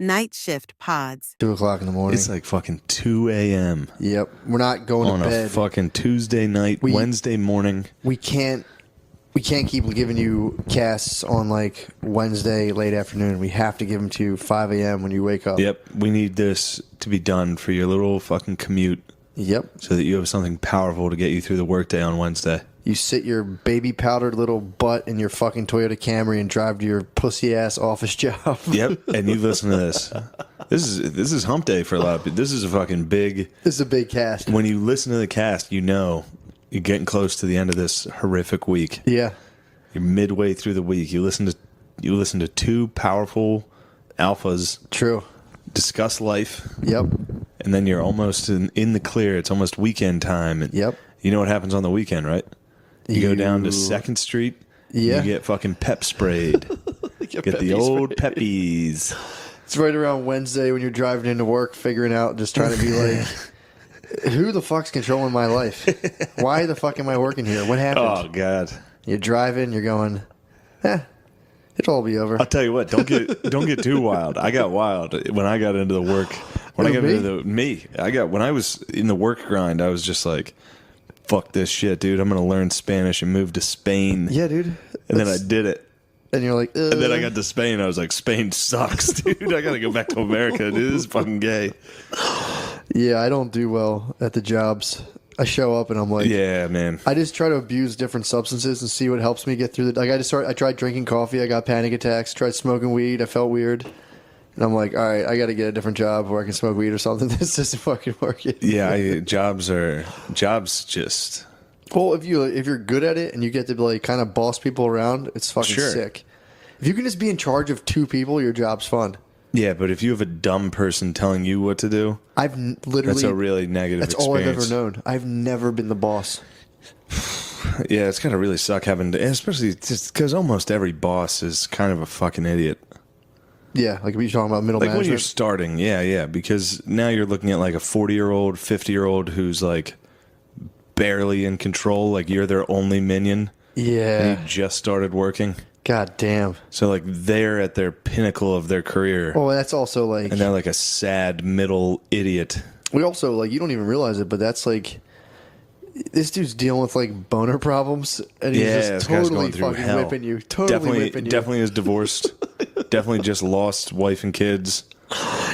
Night Shift Pods. 2 o'clock in the morning. It's like fucking 2 a.m. Yep. We're not going on to bed. a fucking Tuesday night, Wednesday morning. We can't keep giving you casts on like Wednesday late afternoon. We have to give them to you 5 a.m. when you wake up. Yep. We need this to be done for your little fucking commute. Yep. So that you have something powerful to get you through the workday on Wednesday. You sit your baby powdered little butt in your fucking Toyota Camry and drive to your pussy ass office job. Yep. And you listen to this. This is hump day for a lot of people. This is a fucking big. This is a big cast. When you listen to the cast, you know you're getting close to the end of this horrific week. Yeah. You're midway through the week. You listen to two powerful alphas. True. Discuss life. Yep. And then you're almost in the clear. It's almost weekend time. And yep. You know what happens on the weekend, right? You go down to 2nd Street. Yeah. You get fucking pep sprayed. Get the old peppies. It's right around Wednesday when you're driving into work, figuring out, just trying to be like, who the fuck's controlling my life? Why the fuck am I working here? What happened? Oh, God. You're driving, you're going, it'll all be over. I'll tell you what, don't get too wild. I got wild when I got into the work. When I was in the work grind, I was just like, fuck this shit, dude. I'm going to learn Spanish and move to Spain. Yeah, dude. And then I did it. And you're like, And then I got to Spain. I was like, Spain sucks, dude. I got to go back to America, dude. This is fucking gay. Yeah, I don't do well at the jobs. I show up and I'm like, yeah, man. I just try to abuse different substances and see what helps me get through the. Like I tried drinking coffee. I got panic attacks. Tried smoking weed. I felt weird. And I'm like, all right, I got to get a different job where I can smoke weed or something. This isn't fucking working. Yeah, jobs just. Well, if you're good at it and you get to like kind of boss people around, it's fucking sick. If you can just be in charge of 2 people, your job's fun. Yeah, but if you have a dumb person telling you what to do, that's a really negative experience. That's all I've ever known. I've never been the boss. Yeah, it's gotta really suck having to, especially just because almost every boss is kind of a fucking idiot. Yeah, like you're talking about middle management. When you're starting, yeah, because now you're looking at like a 40-year-old, 50-year-old who's like barely in control, like you're their only minion. Yeah. And you just started working. God damn. So like they're at their pinnacle of their career. Oh, that's also like... And they're like a sad middle idiot. We also, like, you don't even realize it, but that's like... This dude's dealing with like boner problems, and he's just totally fucking whipping you. Totally whipping you. Definitely is divorced. Definitely just lost wife and kids.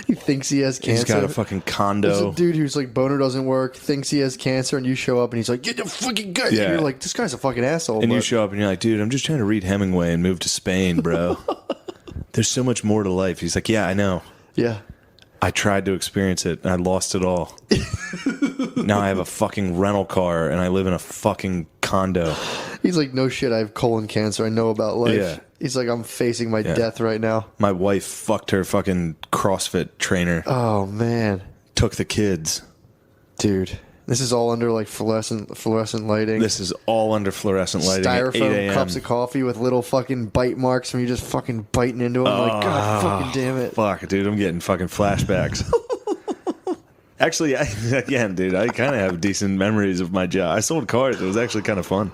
He thinks he has cancer. He's got a fucking condo. There's a dude who's like boner doesn't work, thinks he has cancer, and you show up and he's like, get the fucking guy. Yeah. And you're like, this guy's a fucking asshole. And you show up and you're like, dude, I'm just trying to read Hemingway and move to Spain, bro. There's so much more to life. He's like, yeah, I know. Yeah. I tried to experience it and I lost it all. Now I have a fucking rental car and I live in a fucking condo. He's like, no shit, I have colon cancer. I know about life. Yeah. He's like, I'm facing my death right now. My wife fucked her fucking CrossFit trainer. Oh, man. Took the kids. Dude. This is all under like fluorescent lighting. This is all under fluorescent lighting. Styrofoam cups of coffee with little fucking bite marks from you just fucking biting into them. Like, God fucking damn it. Fuck, dude, I'm getting fucking flashbacks. Actually, again, dude, I kind of have decent memories of my job. I sold cars. It was actually kind of fun.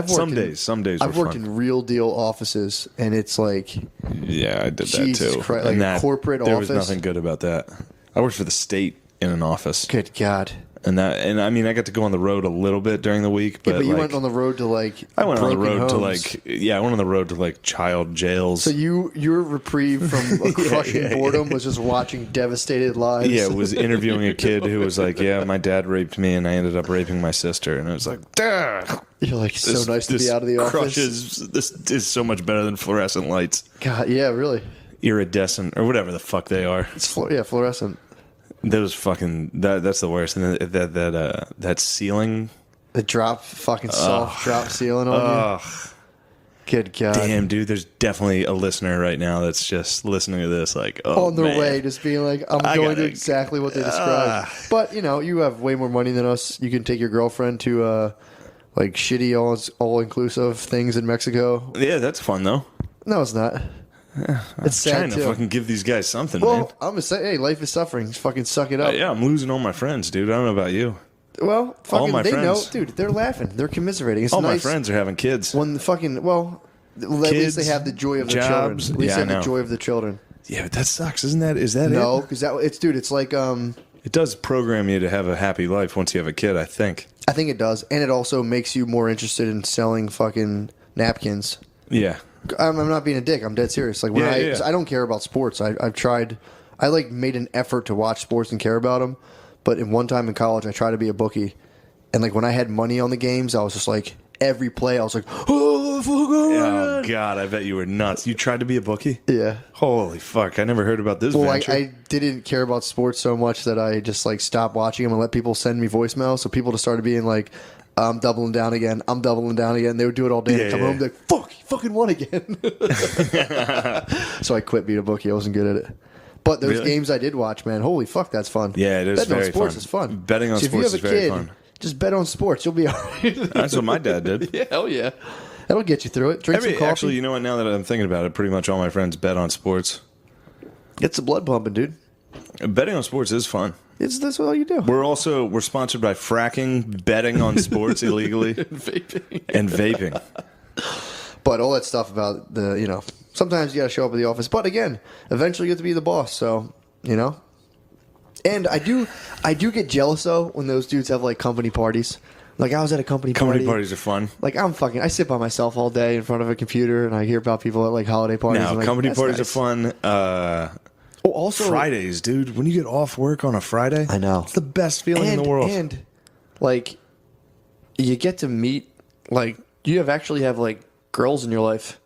Some days I've worked in real deal offices, and it's like, yeah, I did Jesus that too. Christ, like a corporate there office. There was nothing good about that. I worked for the state in an office. Good God. And I mean, I got to go on the road a little bit during the week, but, but you went on the road to like I went on the road homes. I went on the road to like child jails. So your reprieve from a crushing boredom was just watching devastated lives. Yeah, it was interviewing a kid who was like, yeah, my dad raped me and I ended up raping my sister, and it was like, duh. You're like, so nice to be out of the office. This is so much better than fluorescent lights. God, yeah, really. Iridescent or whatever the fuck they are. It's fluorescent. Those fucking that's the worst. And that ceiling, the soft drop ceiling on you. Good God, damn, dude. There's definitely a listener right now that's just listening to this, like, on their way, just being like, I'm going to exactly what they described. But you have way more money than us. You can take your girlfriend to like shitty all inclusive things in Mexico. Yeah, that's fun though. No, it's not. It's sad trying to too. fucking give these guys something, man. Man. I'm gonna say, hey, life is suffering. Just fucking suck it up. Yeah, I'm losing all my friends, dude. I don't know about you. Well, fucking, all my they friends. know, dude. They're laughing. They're commiserating. It's all nice my friends are having kids. When the fucking at least they have the joy of the children. At least they have the joy of the children. Yeah, but that sucks, isn't that? Is that No, it? because it's like It does program you to have a happy life once you have a kid, I think. I think it does, and it also makes you more interested in selling fucking napkins. Yeah. I'm not being a dick. I'm dead serious. Like when Yeah. 'cause I don't care about sports. I've tried. I like made an effort to watch sports and care about them, but in one time in college, I tried to be a bookie, and like when I had money on the games, I was just like every play, I was like, oh, fuck, Oh, God, I bet you were nuts. You tried to be a bookie? yeah. Holy fuck, I never heard about this Well, venture. I didn't care about sports so much that I just like stopped watching them and let people send me voicemails. So people just started being like, I'm doubling down again. I'm doubling down again. They would do it all day. Yeah, and come yeah. home, they're like, fuck, you fucking won again. So I quit being a bookie. I wasn't good at it. But those Really? games I did watch, man, holy fuck, that's fun. Yeah, it is Betting very on sports fun. is fun. Betting on So sports if is you have a very kid, fun. just bet on sports. You'll be all right. That's what my dad did. Yeah, hell yeah. That'll get you through it. Drink some coffee. Actually, you know what? Now that I'm thinking about it, pretty much all my friends bet on sports. Get some blood pumping, dude. Betting on sports is fun. That's all you do. We're sponsored by fracking, betting on sports illegally, Vaping. and vaping. But all that stuff about sometimes you got to show up at the office. But again, eventually you get to be the boss. So, And I do get jealous though when those dudes have like company parties. Like I was at a company Company party. parties are fun. Like I sit by myself all day in front of a computer and I hear about people at like holiday parties. Now, and, like, company that's parties nice. are fun. Oh, also Fridays, dude. When you get off work on a Friday, I know. it's the best feeling in the world. And like you get to meet like actually have like girls in your life.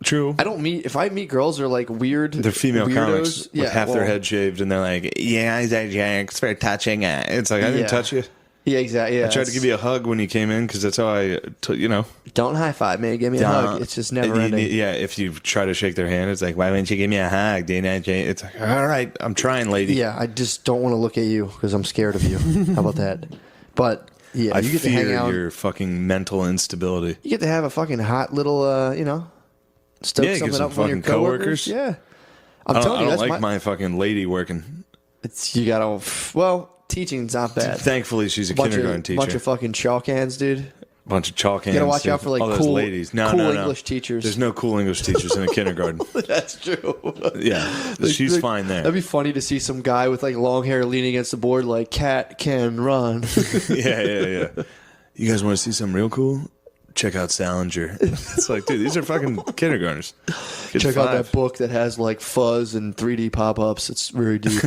True. If I meet girls, they're like weird. They're female weirdos. comics with half their well, head shaved, and they're like, "Yeah, it's very touching." It's like I didn't Yeah. touch you. Yeah, exactly. Yeah, I tried to give you a hug when you came in because that's how Don't high five me. Give me a hug. It's just never ending. Yeah, if you try to shake their hand, it's like, why wouldn't you give me a hug? It's like, all right, I'm trying, lady. Yeah, I just don't want to look at you because I'm scared of you. How about that? But yeah, I you get to hang fear out. your fucking mental instability. You get to have a fucking hot little, stoke Yeah, get something some up with your fucking coworkers. coworkers. Yeah, I'm I telling you, don't that's like my fucking lady working. You gotta. Well, teaching's not bad. Thankfully, she's a kindergarten teacher. Bunch of fucking chalk hands, dude. Bunch of chalk hands. You gotta watch out for like all those cool ladies. No, cool no, no. English teachers. There's no cool English teachers in a kindergarten. That's true. Yeah, she's fine there. That'd be funny to see some guy with like long hair leaning against the board, like "Cat can run." Yeah. You guys want to see something real cool? Check out Salinger. It's like, dude, these are fucking kindergartners. Check out that book that has like fuzz and 3D pop-ups. It's very deep.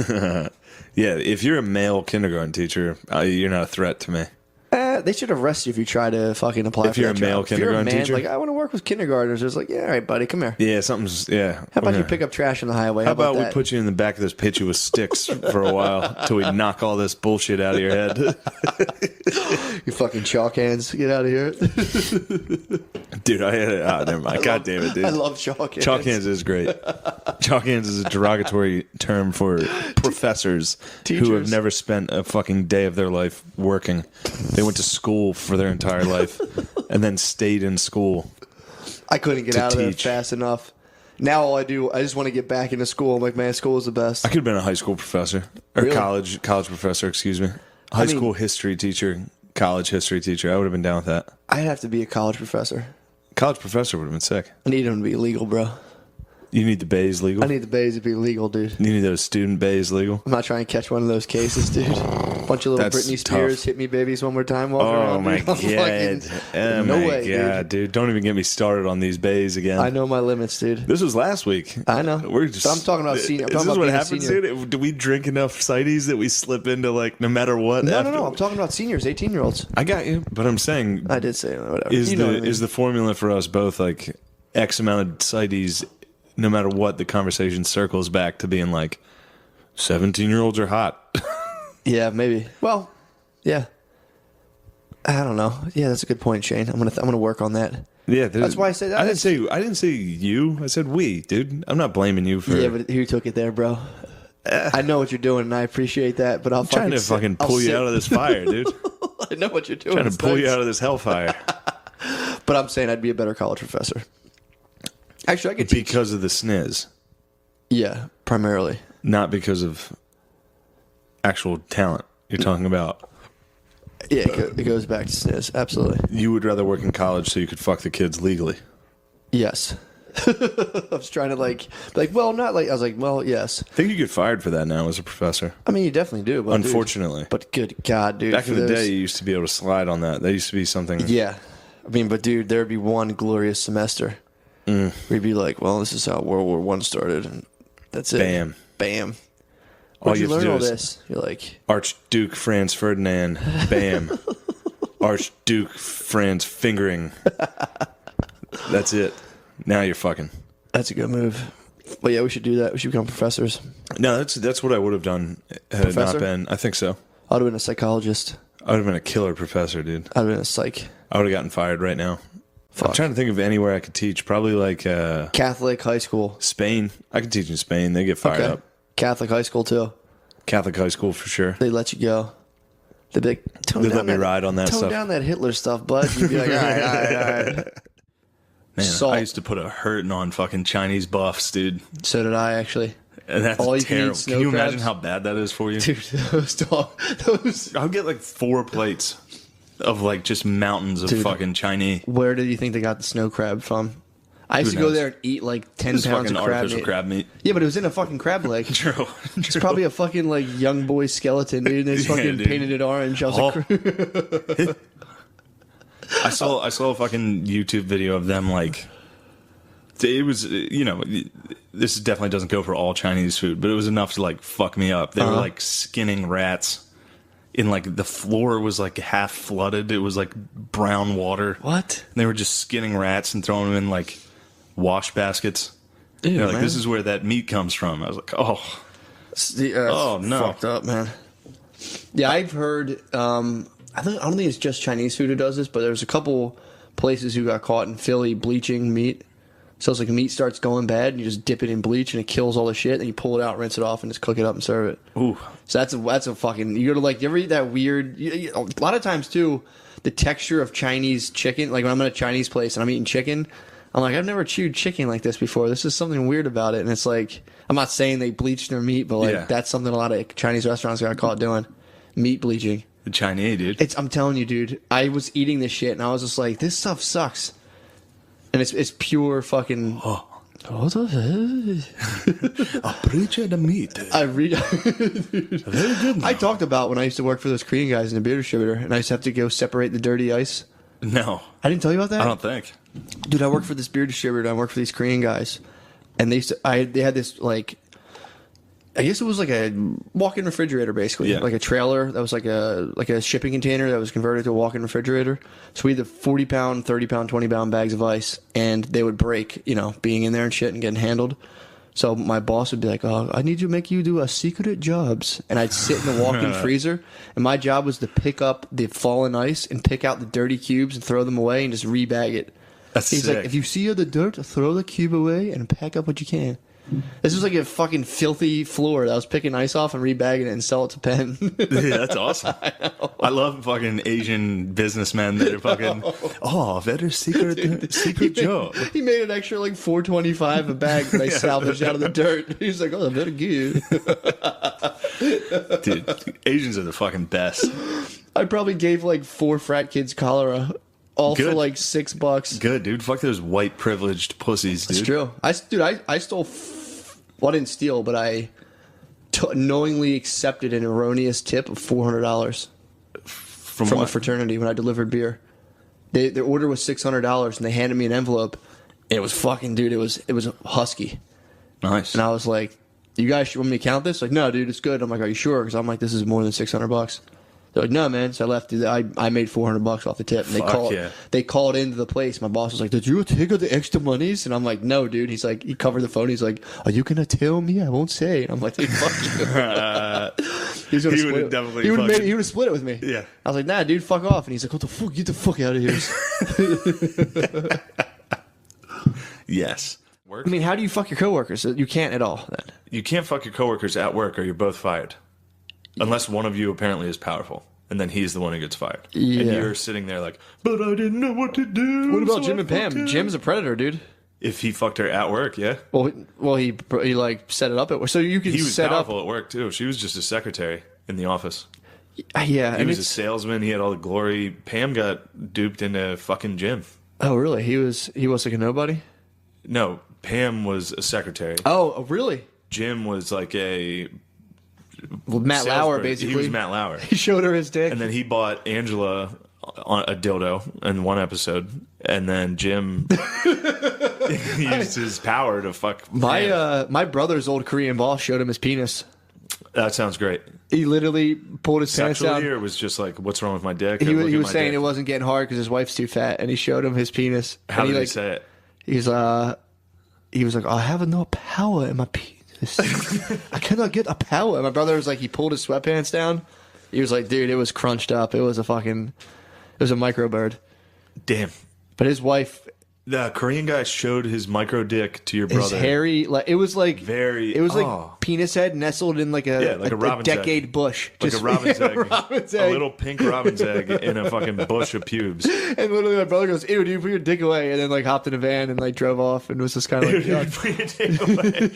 Yeah, if you're a male kindergarten teacher, you're not a threat to me. They should arrest you if you try to fucking apply If for you're that a male job. If you're a kindergarten man, teacher? like, I want to work with kindergartners. It's like, yeah, all right, buddy, come here. Yeah, something's, yeah. How about okay. you pick up trash on the highway? How about we that? put you in the back of this, hit you with sticks for a while till we knock all this bullshit out of your head? You fucking chalk hands. Get out of here. Dude, I had it. Oh, never mind. God damn it, dude. I love chalk hands. Chalk hands is great. Chalk hands is a derogatory term for professors who have Teachers. never spent a fucking day of their life working. They went to school for their entire life and then stayed in school. I couldn't get to out of there teach. fast enough. Now all I do, I just want to get back into school. I'm like, man, school is the best. I could have been a high school professor or Really? college professor, excuse me. High school history teacher, college history teacher. I would have been down with that. I'd have to be a college professor. College professor would have been sick. I need them to be legal, bro. You need the bays legal. I need the bays to be legal, dude. You need those student bays legal. I'm not trying to catch one of those cases, dude. Bunch of little That's Britney Spears tough. hit me babies one more time. Walking Oh around, my dude. god! I'm fucking- Oh no my way, god, dude! Don't even get me started on these bays again. I know my limits, dude. This was last week. I know. We're just. But I'm talking about senior. I'm Is talking this about what being a happens, senior. dude? Do we drink enough cides that we slip into like no matter what? No, after- no. I'm talking about seniors, 18-year-olds. I got you, but I'm saying I did say whatever. is You know the what I mean. is the formula for us both like X amount of cides, no matter what the conversation circles back to being like 17-year-olds are hot. Yeah, maybe. Well, yeah. I don't know. Yeah, that's a good point, Shane. I'm gonna work on that. Yeah, That's why I said that. I didn't say you. I said we, dude. I'm not blaming you for. Yeah, but who took it there, bro? I know what you're doing, and I appreciate that. But I'll trying to fucking pull you out of this fire, dude. I know what you're doing. Trying to pull you out of this hellfire But I'm saying I'd be a better college professor. Actually, I could teach. because of the sniz, Yeah, primarily. not because of actual talent. You're talking about. Yeah, it goes back to SNIS. Absolutely. You would rather work in college so you could fuck the kids legally. Yes. I was trying to well, not like I was like, well, yes. I think you get fired for that now as a professor. I mean, you definitely do. But Unfortunately. but good God, dude. Back in the day, you used to be able to slide on that. That used to be something. Yeah. I mean, but dude, there'd be one glorious semester. We'd be like, well, this is how World War I started, and that's it. Bam. Bam. All Where'd you you have to learn do all is this? You're like, Archduke Franz Ferdinand. Bam. Archduke Franz fingering. That's it. Now you're fucking. that's a good move. But yeah, we should do that. We should become professors. No, that's what I would have done had it Professor? not been. I think so. I'd have been a psychologist. I would have been a killer professor, dude. I'd have been a psych. I would have gotten fired right now. Fuck. I'm trying to think of anywhere I could teach. Probably like Catholic high school. Spain. I could teach in Spain. They get fired up. Catholic high school too. Catholic high school for sure. They let you go. They'd be like, They'd let me ride on that tone stuff. down that Hitler stuff, bud. You'd be like, all right. Man, Salt. I used to put a hurting on fucking Chinese buffs, dude. So did I, actually. And that's All you can eat terrible. snow Can you crabs? imagine how bad that is for you? Dude, those. I'll get like 4 plates of like just mountains of Dude. fucking Chinese. Where do you think they got the snow crab from? I used Who to go knows? there and eat like 10 It's pounds fucking of crab artificial meat. crab meat. Yeah, but it was in a fucking crab leg. True. It's probably a fucking like young boy skeleton, dude. And they just Yeah, fucking dude. painted it orange. I was Oh. like, I saw a fucking YouTube video of them like it was this definitely doesn't go for all Chinese food, but it was enough to like fuck me up. They were like skinning rats in like the floor was like half flooded. It was like brown water. what? And they were just skinning rats and throwing them in like wash baskets. Dude, They're like, man. this is where that meat comes from. I was like, oh, Oh no. fucked up, man. Yeah, I've heard. I don't think it's just Chinese food who does this, but there's a couple places who got caught in Philly bleaching meat. So it's like meat starts going bad, and you just dip it in bleach, and it kills all the shit. And you pull it out, rinse it off, and just cook it up and serve it. ooh. So that's a fucking. You go to like, you ever eat that weird? A lot of times too, the texture of Chinese chicken. Like when I'm at a Chinese place and I'm eating chicken, I'm like, I've never chewed chicken like this before. This is something weird about it. And it's like, I'm not saying they bleach their meat, but like Yeah. that's something a lot of Chinese restaurants got caught doing. Meat bleaching. The Chinese, dude. I'm telling you, dude. I was eating this shit and I was just like, this stuff sucks. And it's pure fucking. A preacher the meat. I read. Very good. I talked about when I used to work for those Korean guys in the beer distributor, and I used to have to go separate the dirty ice. No, I didn't tell you about that. I don't think. Dude, I worked for this beer distributor. I worked for these Korean guys, and they had this like, I guess it was like a walk-in refrigerator, basically, Yeah. like a trailer that was like a shipping container that was converted to a walk-in refrigerator. So we had the 40-pound, 30-pound, 20-pound bags of ice, and they would break, being in there and shit and getting handled. So my boss would be like, "Oh, I need to make you do a secret jobs," and I'd sit in the walk-in freezer, and my job was to pick up the fallen ice and pick out the dirty cubes and throw them away and just rebag it. That's He's sick. like, if you see the dirt, throw the cube away and pack up what you can. This was like a fucking filthy floor that I was picking ice off and rebagging it and sell it to Penn. Yeah, that's awesome. I love fucking Asian businessmen that are fucking. Oh, very secret job. He made an extra like $4.25 a bag that I salvaged out of the dirt. He's like, oh, very good. Dude, Asians are the fucking best. I probably gave like 4 frat kids cholera, all for Good. like $6. Good, dude. Fuck those white privileged pussies, dude. It's true. I stole. Well, I didn't steal, but I knowingly accepted an erroneous tip of $400 from a what? fraternity when I delivered beer. Their order was $600, and they handed me an envelope. And it was fucking, dude. It was husky, Nice. and I was like, "You guys want me to count this?" Like, "No, dude, it's good." I'm like, "Are you sure?" Because I'm like, "This is more than $600." They're like, "No, man." So I left. I made $400 off the tip, and Fuck yeah. they called into the place. My boss was like, "Did you take out the extra monies?" And I'm like, "No, dude." He's like, he covered the phone. He's like, "Are you gonna tell me? I won't say." And I'm like, "Dude, fuck you." He was gonna He split would've it. definitely He would have fucking- split it with me. Yeah. I was like, "Nah, dude, fuck off." And he's like, "What the fuck? Get the fuck out of here." Yes. Work. I mean, how do you fuck your coworkers? You can't at all. Then You can't fuck your coworkers at work or you're both fired. Unless one of you apparently is powerful. And then he's the one who gets fired. Yeah. And you're sitting there like, but I didn't know what to do. what about so Jim I and Pam? fucked him." Jim's a predator, dude. If he fucked her at work, yeah. Well, he like set it up at work, so you can He was set up. powerful at work too. She was just a secretary in the office. Yeah, He and was a it's, salesman. He had all the glory. Pam got duped into fucking Jim. oh really? He was like a nobody. No, Pam was a secretary. Oh, really? Jim was like a Well, Matt Lauer, salesperson. basically. He was Matt Lauer. He showed her his dick. And then he bought Angela a dildo in one episode, and then Jim used his power to fuck my brother's old Korean boss showed him his penis. That sounds great. He literally pulled his pants Sexually, down. or it was just like, what's wrong with my dick? He Look was, at he was my saying dick. it wasn't getting hard because his wife's too fat, and he showed him his penis. How and did he he say it? He was like, I have no power in my penis. I cannot get a power. And my brother was like, he pulled his sweatpants down. He was like, dude, it was crunched up. It was a micro bird. Damn. But his wife, The Korean guy showed his micro dick to your his brother. hairy, like it was like Very. It was like penis head nestled in like a robin's decade egg. bush, Like just a robin's egg. robin's A egg. little pink robin's egg in a fucking bush of pubes. And literally, my brother goes, "Ew, dude, put your dick away," and then like hopped in a van and like drove off, and was just kind of like, Dude, put your dick away.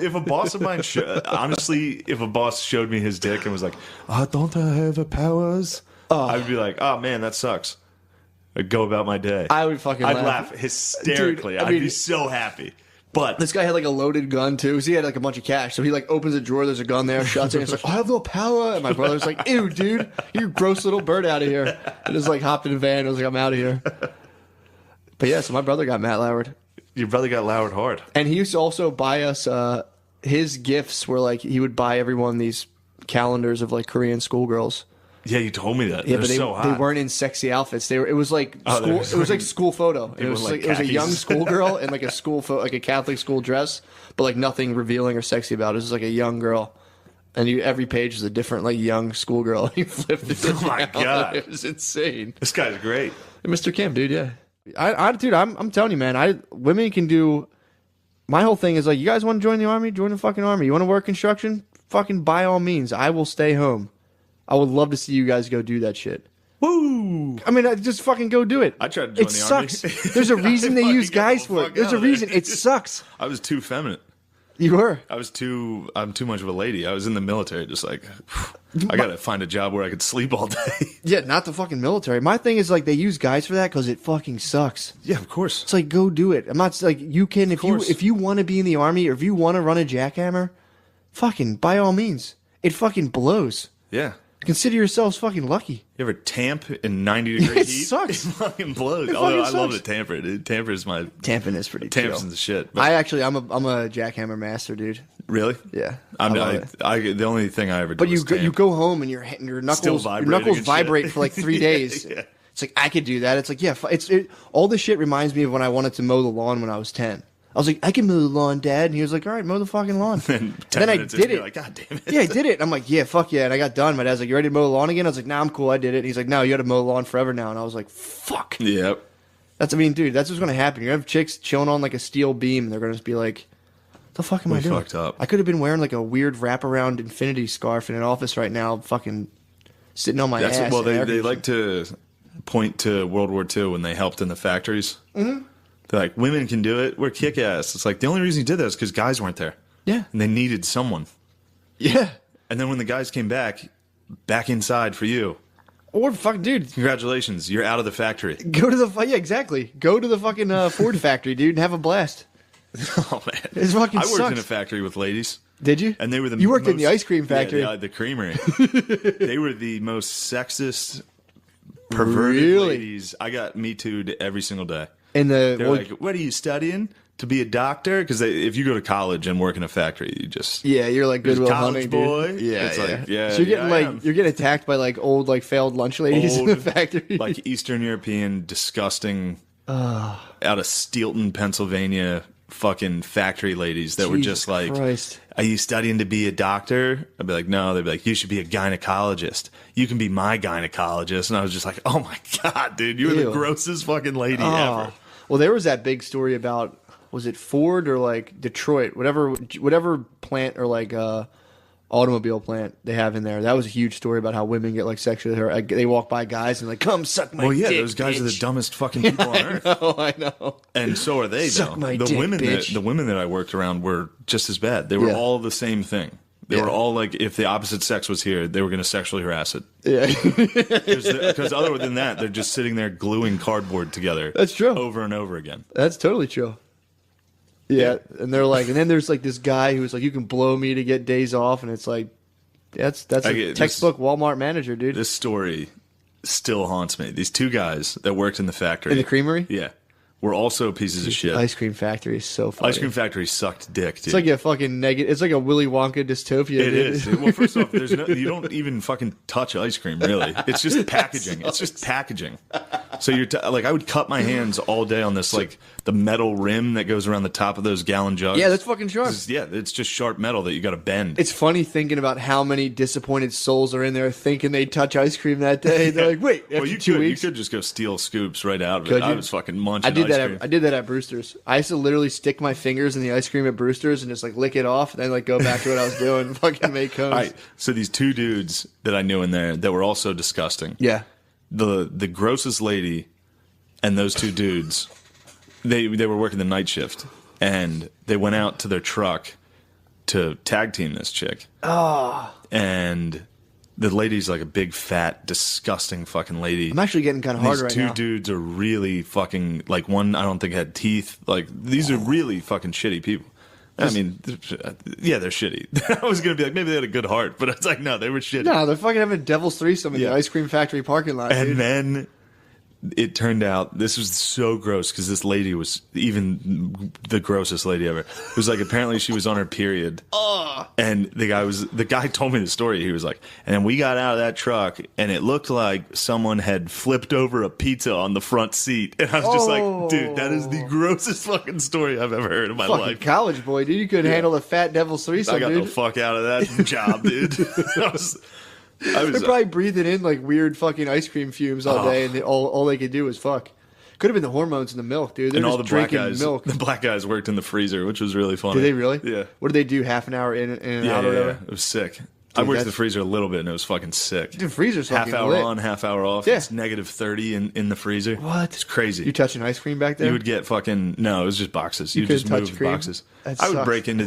If a boss of mine, honestly, if a boss showed me his dick and was like, don't I have the powers? I'd be like, oh man, that sucks. I'd go about my day. I would fucking I'd laugh. laugh hysterically. Dude, I I'd mean- be so happy. But This guy had like a loaded gun too. So he had like a bunch of cash. So he like opens a drawer. There's a gun there. Shuts it. And it's like, I have no power. And my brother's like, ew, dude, you gross little bird out of here. And just like hopped in a van. And was like, I'm out of here. But yeah, so my brother got Matt Lauered. your brother got lowered hard. And he used to also buy us. His gifts were like he would buy everyone these calendars of like Korean schoolgirls. Yeah, you told me that. Yeah, They're but so hot. they weren't in sexy outfits. They were. It was like Oh, they school. were It was like school photo. It were was like like it was a young khakis. schoolgirl in like a like a Catholic school dress, but like nothing revealing or sexy about it. It was just like a young girl, and every page was a different like young schoolgirl. You flipped it. Oh my down. God. It was insane. This guy's great. Mr. Kim, dude, yeah. Dude, I'm telling you, man. Women can do. My whole thing is like, you guys want to join the army? Join the fucking army. You want to work construction? Fucking by all means. I will stay home. I would love to see you guys go do that shit. Woo! I mean, just fucking go do it. I tried to join it the army. sucks. There's a reason they fucking use get guys the for it. fuck There's a out of reason. there. It sucks. I was too feminine. You were. I'm too much of a lady. I was in the military, just like, I gotta find a job where I could sleep all day. Yeah, not the fucking military. My thing is like they use guys for that because it fucking sucks. Yeah, of course. It's like go do it. I'm not like you can course. if you want to be in the army or if you want to run a jackhammer, fucking by all means. It fucking blows. Yeah. Consider yourselves fucking lucky. You ever tamp in 90-degree It heat? sucks. It fucking blows. It Although I fucking love sucks. to tamper it. Tamper is my Tamping is pretty tamp's chill. the shit. But I'm a jackhammer master, dude. really? Yeah, I love it. the only thing I ever do But is you tamp. go home and your knuckles vibrating your knuckles and shit. vibrate for like 3 days. Yeah. It's like I could do that. It's like yeah, all this shit reminds me of when I wanted to mow the lawn when I was 10. I was like, I can mow the lawn, Dad, and he was like, all right, mow the fucking lawn. And 10 then I minutes in, did you're it. like, God damn it. Yeah, I did it. I'm like, yeah, fuck yeah, and I got done. My dad's like, you ready to mow the lawn again? I was like, nah, I'm cool. I did it. And he's like, no, you got to mow the lawn forever now. And I was like, fuck. Yep. Dude, that's what's gonna happen. You're gonna have chicks chilling on like a steel beam, and they're gonna just be like, "What the fuck am I doing?" fucked up. I could have been wearing like a weird wraparound infinity scarf in an office right now, fucking sitting on my That's ass. well, in air they conditioning. like to point to World War II when they helped in the factories. Mm-hmm. They're like, women can do it. We're kick ass. It's like the only reason you did that is because guys weren't there. Yeah. And they needed someone. Yeah. And then when the guys came back inside for you, Or fuck, dude, congratulations, you're out of the factory. go to yeah, exactly. Go to the fucking Ford factory, dude, and have a blast. Oh man, It fucking I worked sucks. in a factory with ladies. Did you? And they were the You worked in the most- ice cream factory. Yeah, the creamery. They were the most sexist, perverted Really? ladies. I got Me Too'd every single day. In the They're like, "What are you studying to be a doctor?" Because if you go to college and work in a factory, you just yeah, you're like You're a Goodwill college Hunting, dude. boy. Yeah, It's yeah. like, yeah, So you're getting yeah, I am. you're getting attacked by like old like failed lunch ladies in the factory. like Eastern European, disgusting, out of Steelton, Pennsylvania, fucking factory ladies that were Jesus just like, Christ. "Are you studying to be a doctor?" I'd be like, "No." They'd be like, "You should be a gynecologist. You can be my gynecologist." And I was just like, "Oh my god, dude, you're the Ew. grossest fucking lady Oh. ever." Well, there was that big story about was it Ford or like Detroit, whatever plant or like automobile plant they have in there. That was a huge story about how women get like sexually harassed. They walk by guys and like, come suck my Well, yeah, dick, those guys are the bitch." dumbest fucking people on earth. Oh, I know. And so are they, Suck though. my The dick, women bitch. the women that I worked around were just as bad. They were Yeah. all the same thing. They Yeah. were all like, if the opposite sex was here, they were going to sexually harass it. Yeah, Because other than that, they're just sitting there gluing cardboard together. That's true. Over and over again. that's totally true. Yeah, and they're like, and then there's like this guy who's like, you can blow me to get days off, and it's like, that's a textbook Walmart manager, dude. This story still haunts me. These two guys that worked in the factory. In the creamery? Yeah. Were also pieces of shit. Ice Cream Factory is so funny. Ice Cream Factory sucked dick, dude. It's like a fucking negative. It's like a Willy Wonka dystopia. It is. Well, first off, you don't even fucking touch ice cream, really. It's just packaging. It's just packaging. So you're like, I would cut my hands all day on this, like the metal rim that goes around the top of those gallon jugs. Yeah, that's fucking sharp. It's just sharp metal that you got to bend. It's funny thinking about how many disappointed souls are in there thinking they'd touch ice cream that day. They're like, wait, after you 2 weeks, you could just go steal scoops right out of it. Could you? I was fucking munching. I did ice that. cream. I did that at Brewster's. I used to literally stick my fingers in the ice cream at Brewster's and just like lick it off, and then like go back to what I was doing, and fucking make cones. All right, so these two dudes that I knew in there that were also disgusting. Yeah, the grossest lady and those two dudes, they were working the night shift, and they went out to their truck to tag team this chick. Oh. And the lady's like a big, fat, disgusting fucking lady. I'm actually getting kind of hard right now. These two dudes are really fucking, like, one I don't think had teeth. Like, these are really fucking shitty people. I mean, yeah, they're shitty. I was going to be like, maybe they had a good heart, but it's like, no, they were shitty. No, they're fucking having Devil's Threesome in the Ice Cream Factory parking lot, And dude. then it turned out, this was so gross, because this lady was even the grossest lady ever. It was like, apparently she was on her period. And the guy told me the story. He was like, and then we got out of that truck, and it looked like someone had flipped over a pizza on the front seat. And I was just like, dude, that is the grossest fucking story I've ever heard in my Fucking life. college boy, dude. You couldn't handle the fat Devil's Threesome, I got dude. the fuck out of that job, dude. I They're was probably breathing in like weird fucking ice cream fumes all day, and all they could do was fuck. Could have been the hormones in the milk, dude. They're and just all the black drinking guys, milk. the black guys worked in the freezer, which was really funny. Did they really? Yeah. What did they do? Half an hour in and Yeah, out or whatever? it was sick. I worked in the freezer a little bit, and it was fucking sick. Dude, freezer's fucking half hour lit. on, half hour off. Yeah. It's negative 30 in the freezer. What? It's crazy. You touching ice cream back there? You would get fucking it was just boxes. You couldn't just touch move cream? boxes. That I would sucks. break into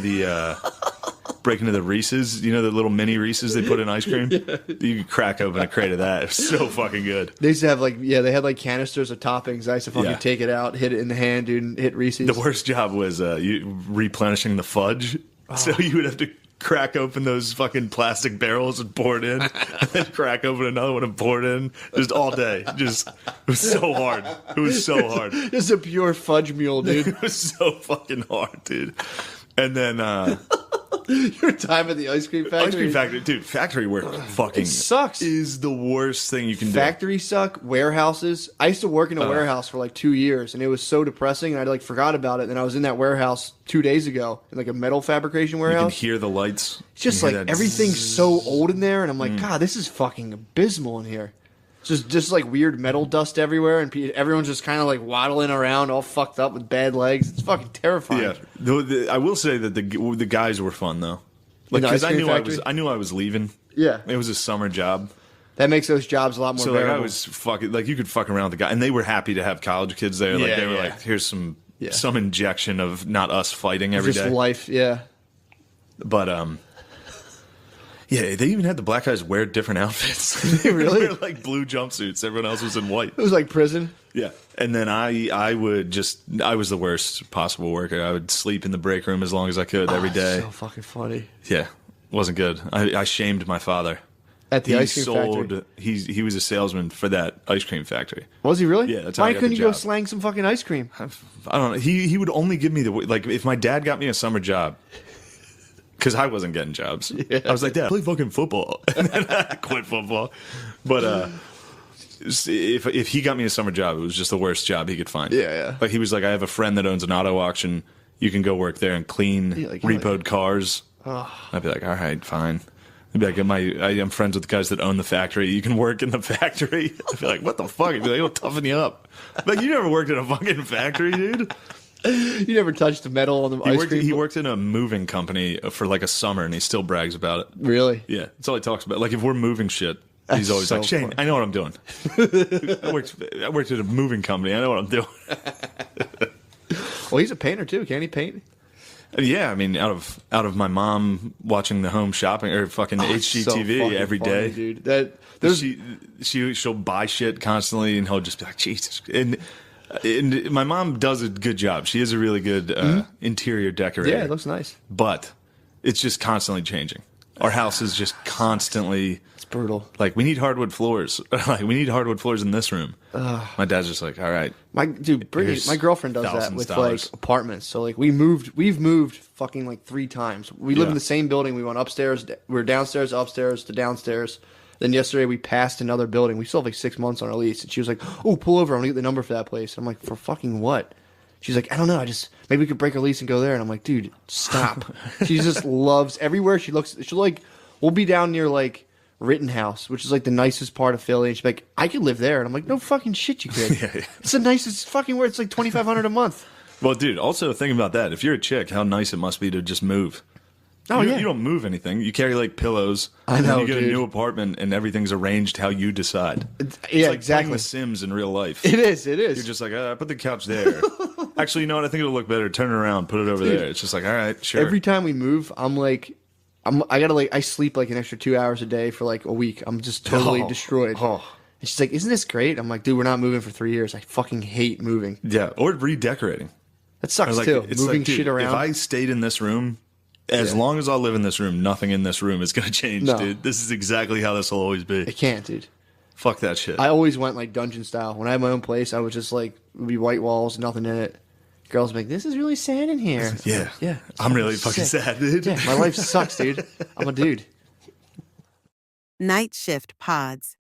the Reese's. You know the little mini Reese's they put in ice cream. You could crack open a crate of that. It was so fucking good. They used to have they had like canisters of toppings. I used to fucking take it out, hit it in the hand, dude, and hit Reese's. The worst job was replenishing the fudge. So you would have to crack open those fucking plastic barrels and pour it in, and then crack open another one and pour it in, just all day. It was so hard. It was so hard. Just a pure fudge mule, dude. It was so fucking hard, dude. And then Your time at the ice cream factory. ice cream factory, dude. Factory work fucking sucks. Is the worst thing you can do. Factories suck. Warehouses. I used to work in a warehouse for like 2 years, and it was so depressing. And I like forgot about it. And then I was in that warehouse 2 days ago, in like a metal fabrication You can warehouse. hear the lights. It's just You like hear that everything's so old in there, and I'm like, God, this is fucking abysmal in here. It's just like weird metal dust everywhere, and everyone's just kind of like waddling around, all fucked up with bad legs. It's fucking terrifying. Yeah, I will say that the guys were fun though, In the because ice cream factory? I knew I was leaving. Yeah. It was a summer job, That makes those jobs a lot more so like I bearable. was fucking like you could fuck around with the guy, and they were happy to have college kids there. Like Yeah, they were yeah. like, here's some Yeah. injection of not us fighting every just day. life, yeah. But yeah, they even had the black guys wear different outfits. They really? They were like blue jumpsuits. Everyone else was in white. It was like prison. Yeah. And then I was the worst possible worker. I would sleep in the break room as long as I could every day. So fucking funny. Yeah. Wasn't good. I shamed my father. At the ice cream factory. He was a salesman for that ice cream factory. Was he really? Yeah, that's how Why I got couldn't the you go job. slang some fucking ice cream? I don't know. He would only give me like if my dad got me a summer job. Because I wasn't getting jobs. Yeah. I was like, Dad, play fucking football. And then I quit football. But if he got me a summer job, it was just the worst job he could find. Yeah, yeah. Like he was like, I have a friend that owns an auto auction. You can go work there and clean like, repoed cars. I'd be like, all right, fine. I'd be like, I'm friends with the guys that own the factory. You can work in the factory. I'd be like, what the fuck? I'd be like, it'll toughen you up. Like, you never worked in a fucking factory, dude. You never touched the metal on the ice cream? He worked in a moving company for like a summer, and he still brags about it. Really? Yeah, that's all he talks about. Like if we're moving shit, he's That's always so like, Shane, funny. I know what I'm doing. I worked at a moving company. I know what I'm doing. Well, he's a painter too. Can he paint? Yeah, I mean, out of my mom watching the home shopping or fucking HGTV So fucking every funny, day, dude. That there's she'll buy shit constantly, and he'll just be like, Jesus. And And my mom does a good job. She is a really good interior decorator. Yeah, it looks nice. But it's just constantly changing. Our house is just constantly. It's brutal. Like, we need hardwood floors. Like, we need hardwood floors in this room. My dad's just like, all right. Brittany, my girlfriend does that with like apartments. So like we've moved fucking like 3 times. We live in the same building. We went upstairs. We were downstairs, upstairs to downstairs. Then yesterday we passed another building. We still have like 6 months on our lease, and she was like, "Oh, pull over. I'm gonna get the number for that place." I'm like, "For fucking what?" She's like, "I don't know. Maybe we could break our lease and go there." And I'm like, "Dude, stop." She just loves everywhere she looks. She'll like, we'll be down near like Rittenhouse, which is like the nicest part of Philly, and she's like, "I could live there," and I'm like, "No fucking shit, you could." Yeah. It's the nicest fucking word. It's like $2,500 a month. Well, dude, also think about that. If you're a chick, how nice it must be to just move. Oh, you don't move anything. You carry like pillows. I know, and you get dude. a new apartment, and everything's arranged how you decide. It's yeah, like exactly. playing The Sims in real life. It is. You're just like, put the couch there. Actually, you know what? I think it'll look better. Turn it around, put it over there. It's just like, all right, sure. Every time we move, I sleep like an extra 2 hours a day for like a week. I'm just totally destroyed. And she's like, "Isn't this great?" I'm like, "Dude, we're not moving for 3 years. I fucking hate moving." Yeah, or redecorating. That sucks like, too. It's Moving like, dude, shit around. If I stayed in this room, as long as I live in this room, nothing in this room is going to change, dude. This is exactly how this will always be. It can't, dude. Fuck that shit. I always went like dungeon style. When I had my own place, I was just like, it would be white walls, nothing in it. Girls would be like, "This is really sad in here." Yeah. Like, yeah. I'm really fucking sad, dude. Yeah, my life sucks, dude. I'm a dude. Night Shift Pods.